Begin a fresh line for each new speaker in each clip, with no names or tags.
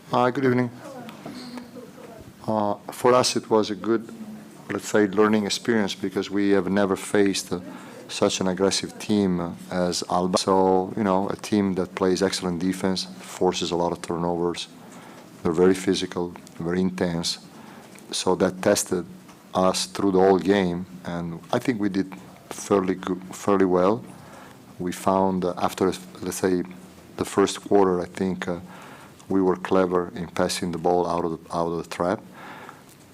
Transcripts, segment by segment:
Good evening. For us, it was a good, let's say, learning experience because we have never faced such an aggressive team as ALBA. So, a team that plays excellent defense, forces a lot of turnovers. They're very physical, very intense. So that tested us through the whole game, and I think we did fairly well. We found after, let's say, the first quarter, I think we were clever in passing the ball out of the trap.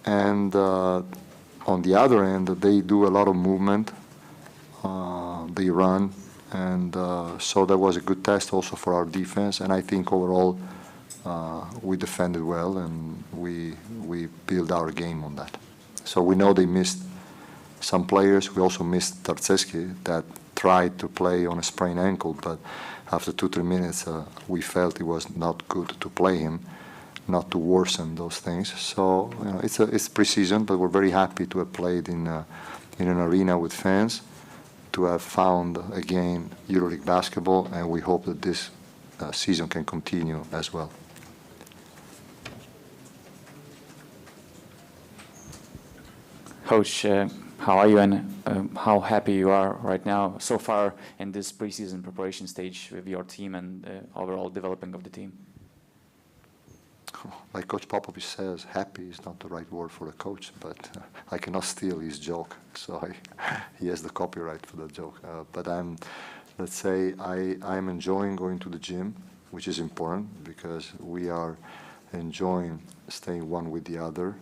And on the other end, they do a lot of movement. They run, and so that was a good test also for our defense. And I think overall we defended well, and we built our game on that. So we know they missed some players. We also missed Tarzeski that tried to play on a sprained ankle, but after 2-3 minutes, we felt it was not good to play him, not to worsen those things. So it's preseason, but we're very happy to have played in an arena with fans, to have found again EuroLeague basketball, and we hope that this season can continue as well.
Coach, how are you, and how happy you are right now so far in this preseason preparation stage with your team and the overall developing of the team?
Like Coach Popovich says, happy is not the right word for a coach, but I cannot steal his joke, so he has the copyright for the joke. But let's say I'm enjoying going to the gym, which is important because we are enjoying staying one with the other.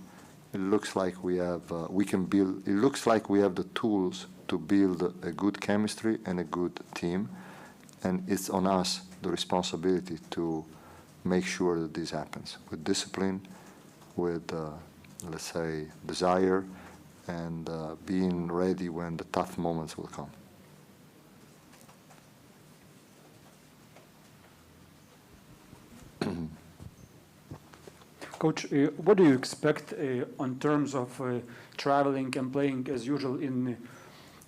It looks like we have it looks like we have the tools to build a good chemistry and a good team, and it's on us the responsibility to make sure that this happens with discipline, with let's say desire, and being ready when the tough moments will come.
Coach, what do you expect on terms of traveling and playing as usual in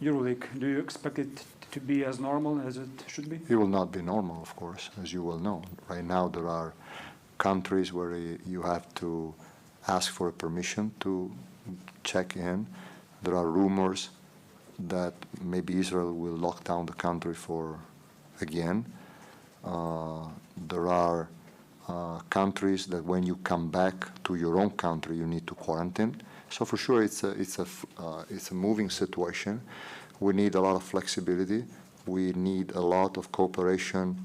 EuroLeague? Do you expect it to be as normal as it should be?
It will not be normal, of course, as you well know. Right now there are countries where you have to ask for a permission to check in. There are rumors that maybe Israel will lock down the country again. There are countries that when you come back to your own country, you need to quarantine. So for sure, it's a moving situation. We need a lot of flexibility. We need a lot of cooperation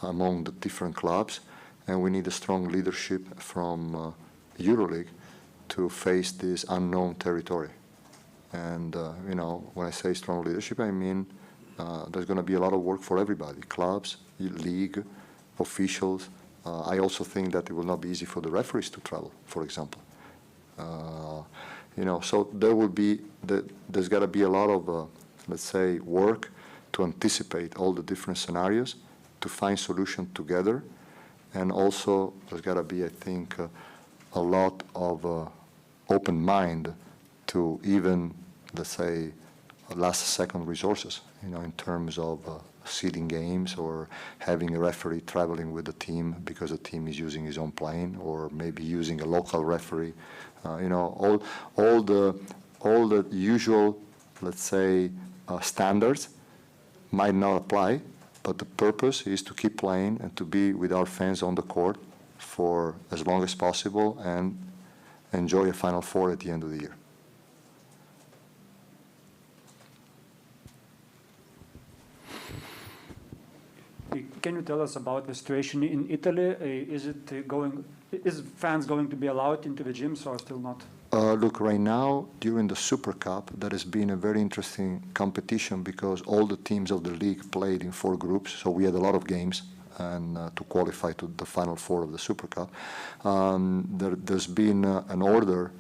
among the different clubs, and we need a strong leadership from EuroLeague to face this unknown territory. And when I say strong leadership, I mean there's going to be a lot of work for everybody: clubs, league, officials. I also think that it will not be easy for the referees to travel, for example. So there's got to be a lot of, let's say, work to anticipate all the different scenarios, to find solutions together, and also there's got to be, I think, a lot of open mind to even, let's say, last-second resources, in terms of seeding games or having a referee traveling with the team because the team is using his own plane, or maybe using a local referee. All the usual, let's say, standards might not apply, but the purpose is to keep playing and to be with our fans on the court for as long as possible and enjoy a Final Four at the end of the year.
Can you tell us about the situation in Italy? Is fans going to be allowed into the gyms or still not?
Look, right now, during the Super Cup, that has been a very interesting competition because all the teams of the league played in 4 groups, so we had a lot of games and to qualify to the Final Four of the Super Cup. There's been an order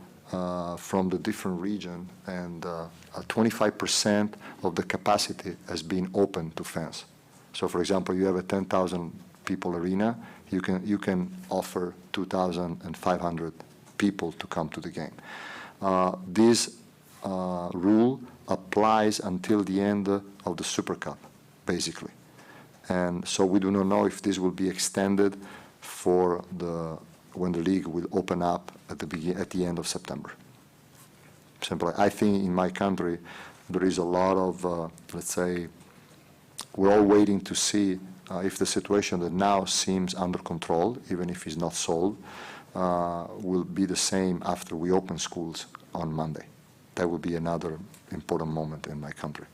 from the different region, and 25% of the capacity has been open to fans. So, for example, you have a 10,000 people arena, you can offer 2,500 people to come to the game. This rule applies until the end of the Super Cup, basically. And so we do not know if this will be extended for the when the league will open up at the end of September. Simply, I think in my country there is a lot of, let's say, we're all waiting to see if the situation that now seems under control, even if it's not solved, will be the same after we open schools on Monday. That will be another important moment in my country.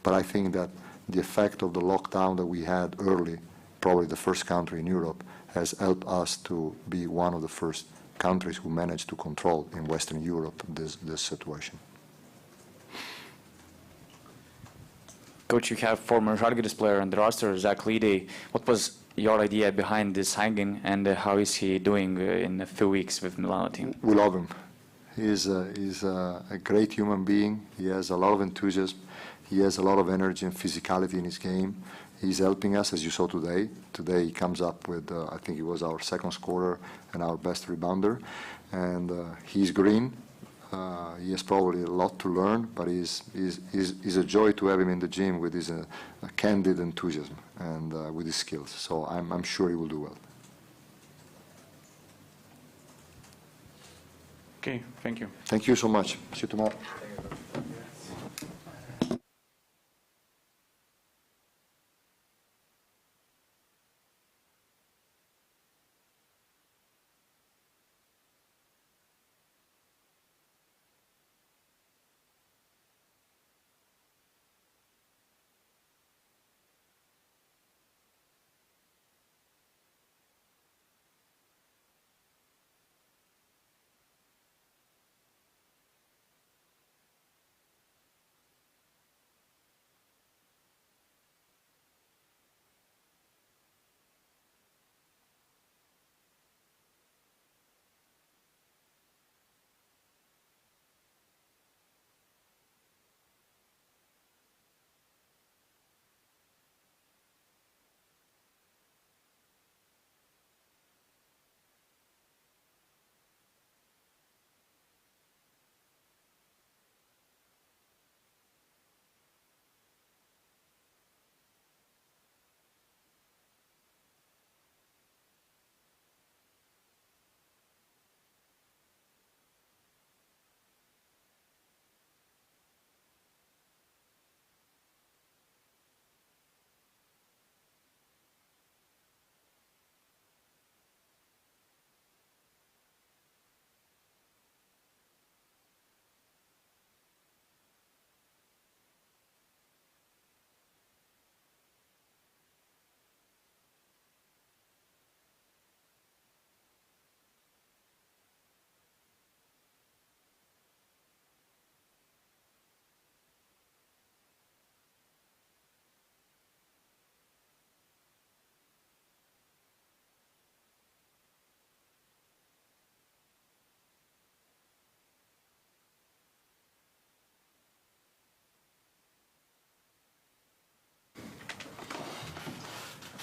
But I think that the effect of the lockdown that we had early, probably the first country in Europe, has helped us to be one of the first countries who managed to control in Western Europe this situation.
Coach, you have former Žalgiris player on the roster, Zach Leedy. What was your idea behind this signing, and how is he doing in a few weeks with Milan team?
We love him. He's a great human being. He has a lot of enthusiasm. He has a lot of energy and physicality in his game. He's helping us, as you saw today. Today he comes up with, I think he was our second scorer and our best rebounder. And he's green. He has probably a lot to learn, but he's a joy to have him in the gym with his candid enthusiasm and with his skills. So I'm sure he will do well.
Okay, thank you.
Thank you so much. See you tomorrow.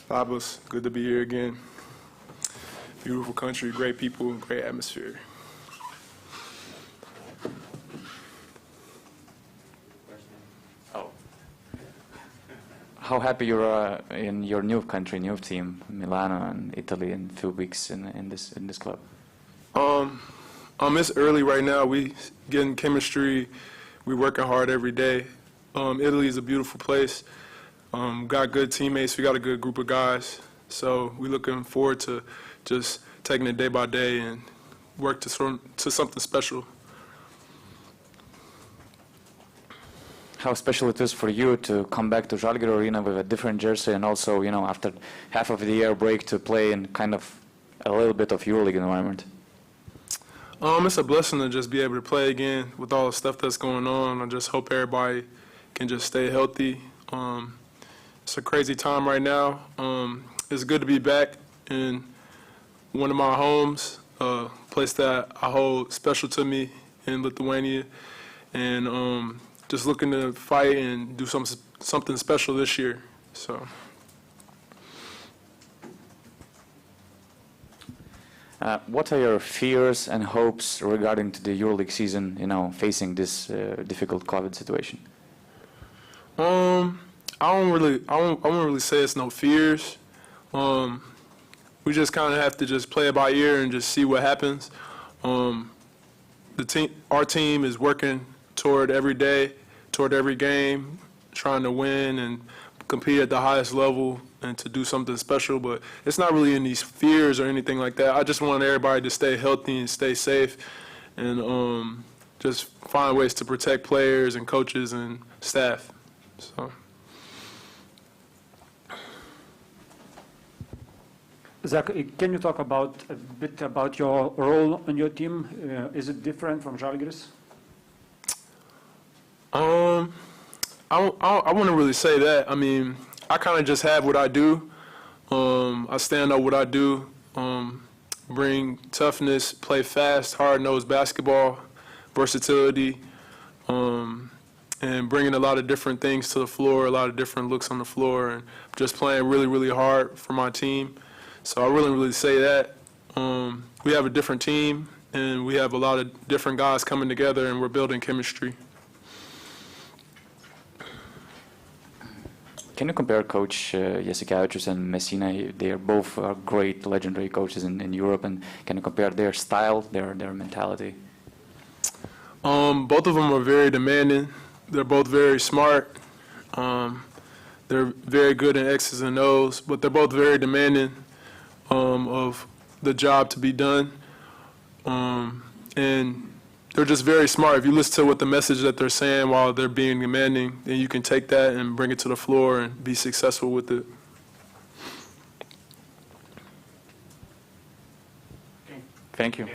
Fabulous. Good to be here again. Beautiful country, great people, great atmosphere.
How happy you are in your new country, new team, Milano and Italy, in a few weeks in this club?
It's early right now. We getting chemistry. We working hard every day. Italy is a beautiful place. Got good teammates. We got a good group of guys. So we looking forward to just taking it day by day and work to something special.
How special it is for you to come back to Zalgirio Arena with a different jersey, and also, you know, after half of the year break, to play in kind of a little bit of EuroLeague environment?
It's a blessing to just be able to play again with all the stuff that's going on. I just hope everybody can just stay healthy. It's a crazy time right now. It's good to be back in one of my homes, a place that I hold special to me in Lithuania, and just looking to fight and do something special this year. So.
What are your fears and hopes regarding to the EuroLeague season, you know, facing this difficult COVID situation?
I won't really say it's no fears. we just kind of have to just play it by ear and just see what happens. Our team is working toward every day, toward every game, trying to win and compete at the highest level and to do something special. But it's not really any fears or anything like that. I just want everybody to stay healthy and stay safe, and just find ways to protect players and coaches and staff. So.
Zach, can you talk about a bit about your role on your team? Is it different from Žalgiris?
I wouldn't really say that. I mean, I kind of just have what I do. I stand up what I do, bring toughness, play fast, hard-nosed basketball, versatility, and bringing a lot of different things to the floor, a lot of different looks on the floor, and just playing really, really hard for my team. So I wouldn't really say that. We have a different team, and we have a lot of different guys coming together, and we're building chemistry.
Can you compare Coach Jasikevičius and Messina? They are both great, legendary coaches in Europe, and can you compare their style, their mentality?
Both of them are very demanding. They're both very smart. They're very good in X's and O's, but they're both very demanding of the job to be done. And they're just very smart. If you listen to what the message that they're saying while they're being demanding, then you can take that and bring it to the floor and be successful with it.
Thank you.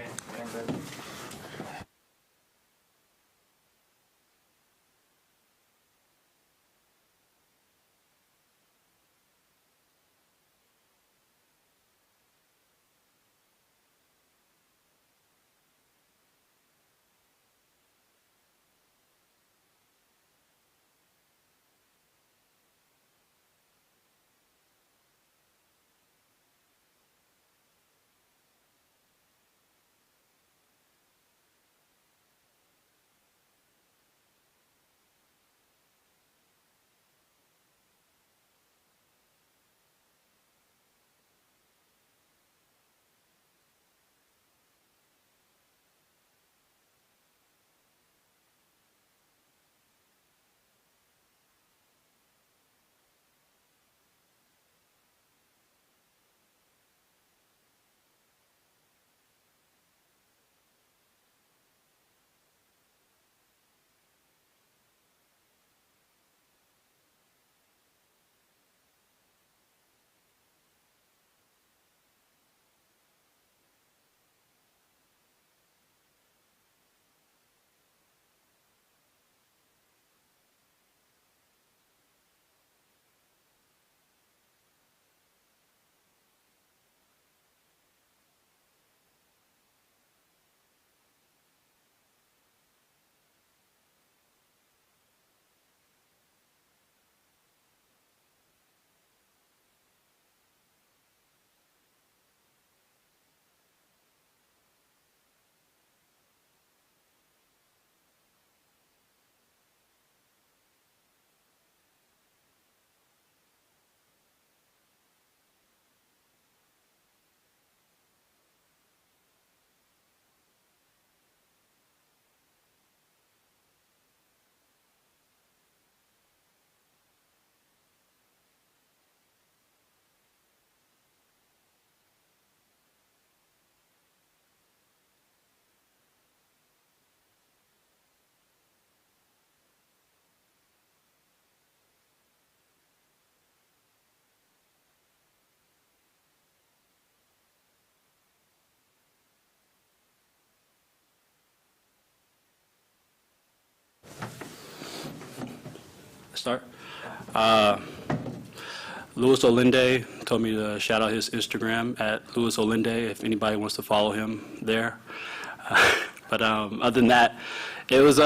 Start. Luis Olinde told me to shout out his Instagram at Luis Olinde if anybody wants to follow him there. But other than that, it was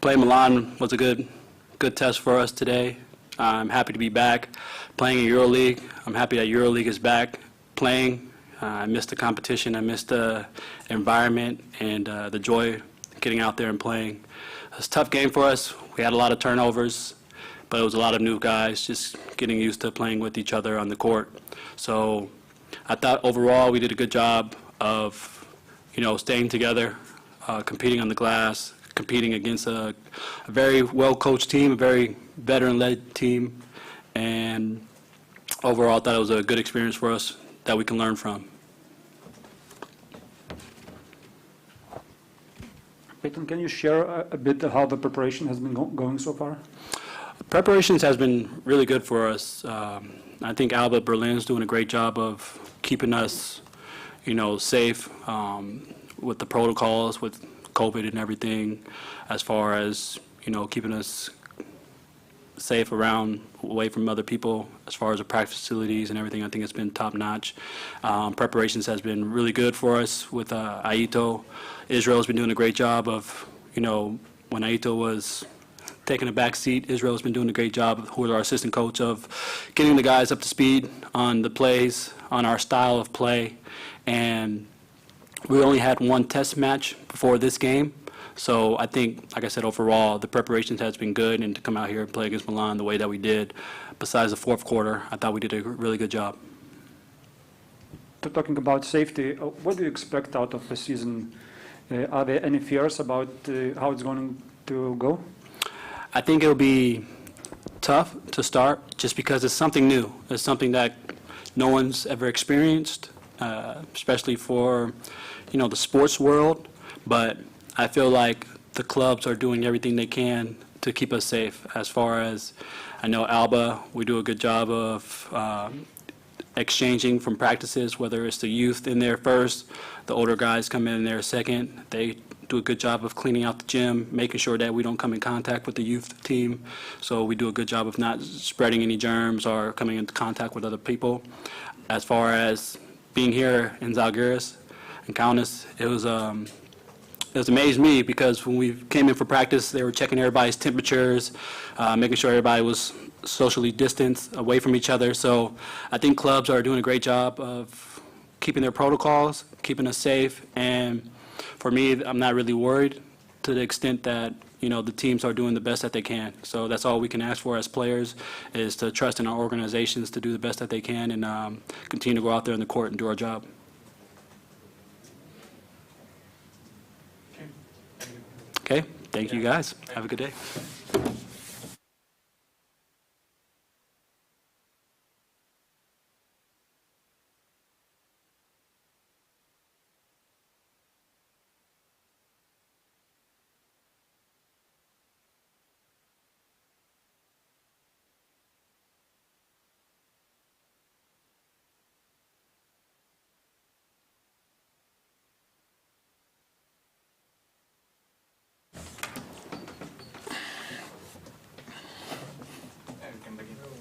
playing Milan was a good test for us today. I'm happy to be back playing in EuroLeague. I'm happy that EuroLeague is back playing. I missed the competition. I missed the environment and the joy of getting out there and playing. It was a tough game for us. We had a lot of turnovers, but it was a lot of new guys just getting used to playing with each other on the court. So I thought overall we did a good job of, staying together, competing on the glass, competing against a very well-coached team, a very veteran-led team, and overall I thought it was a good experience for us that we can learn from.
Peyton, can you share a bit how the preparation has been going so far?
Preparations has been really good for us. I think ALBA Berlin's doing a great job of keeping us, safe with the protocols, with COVID and everything, as far as, keeping us safe away from other people, as far as the practice facilities and everything. I think it's been top notch. Preparations has been really good for us with Aito. Israel's been doing a great job of, when Aito was taking a back seat, Israel's been doing a great job with our assistant coach of getting the guys up to speed on the plays, on our style of play. And we only had one test match before this game. So I think, like I said, overall, the preparations has been good, and to come out here and play against Milan the way that we did, besides the fourth quarter, I thought we did a really good job.
Talking about safety, what do you expect out of the season? Are there any fears about how it's going to go?
I think it'll be tough to start just because it's something new. It's something that no one's ever experienced, especially for, the sports world. But I feel like the clubs are doing everything they can to keep us safe. As far as I know, ALBA, we do a good job of exchanging from practices, whether it's the youth in there first, the older guys come in there second. They do a good job of cleaning out the gym, making sure that we don't come in contact with the youth team. So we do a good job of not spreading any germs or coming into contact with other people. As far as being here in Zalgiris and Kaunas, it was amazed me because when we came in for practice, they were checking everybody's temperatures, making sure everybody was socially distanced away from each other. So I think clubs are doing a great job of keeping their protocols, keeping us safe. And for me, I'm not really worried to the extent that, the teams are doing the best that they can. So that's all we can ask for as players, is to trust in our organizations to do the best that they can and continue to go out there in the court and do our job. Okay, thank you guys. Have a good day.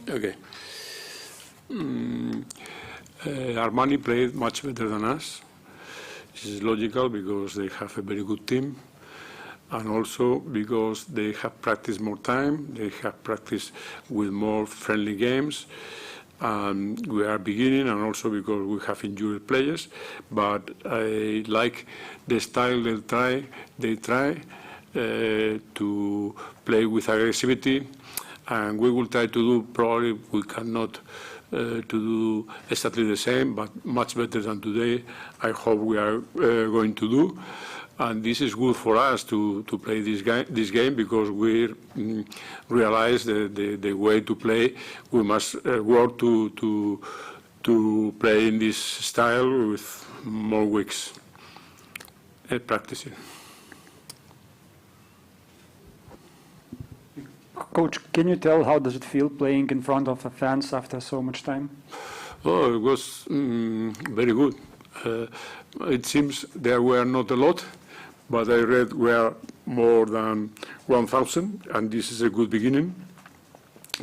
Okay. Armani played much better than us. This is logical because they have a very good team, and also because they have practiced more time, they have practiced with more friendly games. We are beginning, and also because we have injured players. But I like the style they try to play with aggressivity. And we will try to do, probably we cannot to do exactly the same, but much better than today. I hope we are going to do. And this is good for us to play this game because we realize the way to play. We must work to play in this style with more weeks practicing.
Coach, can you tell how does it feel playing in front of the fans after so much time?
Oh, it was very good. It seems there were not a lot, but I read were more than 1,000, and this is a good beginning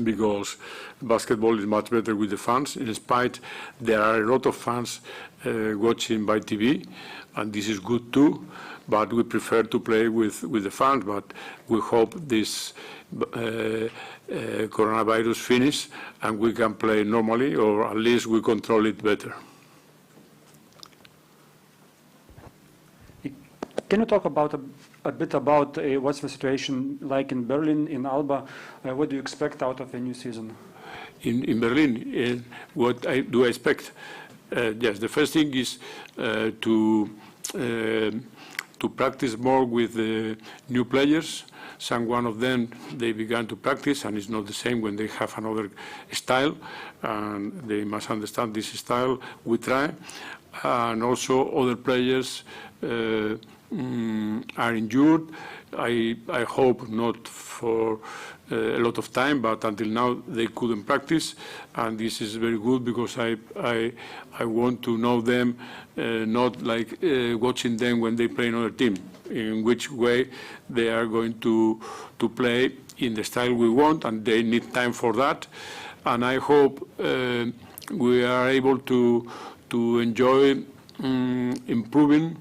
because basketball is much better with the fans. In spite, there are a lot of fans watching by TV, and this is good too. But we prefer to play with the fans. But we hope this coronavirus finish and we can play normally, or at least we control it better.
Can you talk about a bit about what's the situation like in Berlin, in ALBA? What do you expect out of the new season?
In Berlin, what do I expect? Yes, the first thing is to practice more with the new players. One of them, they began to practice, and it's not the same when they have another style, and they must understand this style. We try. And also other players are injured. I hope not for a lot of time, but until now they couldn't practice, and this is very good because I want to know them, not like watching them when they play another team, in which way they are going to play in the style we want, and they need time for that. And I hope we are able to enjoy improving,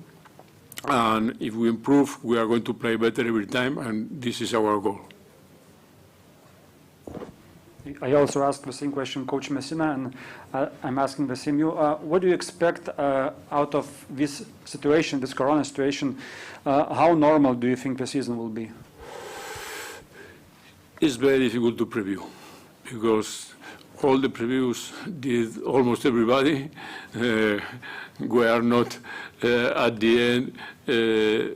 and if we improve, we are going to play better every time, and this is our goal.
I also asked the same question, Coach Messina, and I'm asking the same you. What do you expect out of this situation, this Corona situation? How normal do you think the season will be?
It's very difficult to preview because all the previews did almost everybody. We are not at the end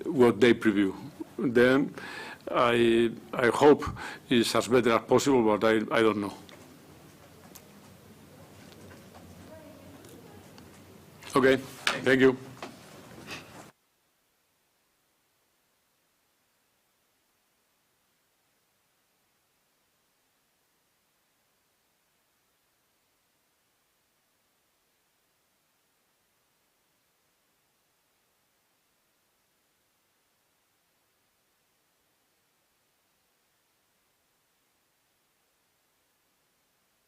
what they preview. Then I hope it's as better as possible, but I don't know. Okay, thank you.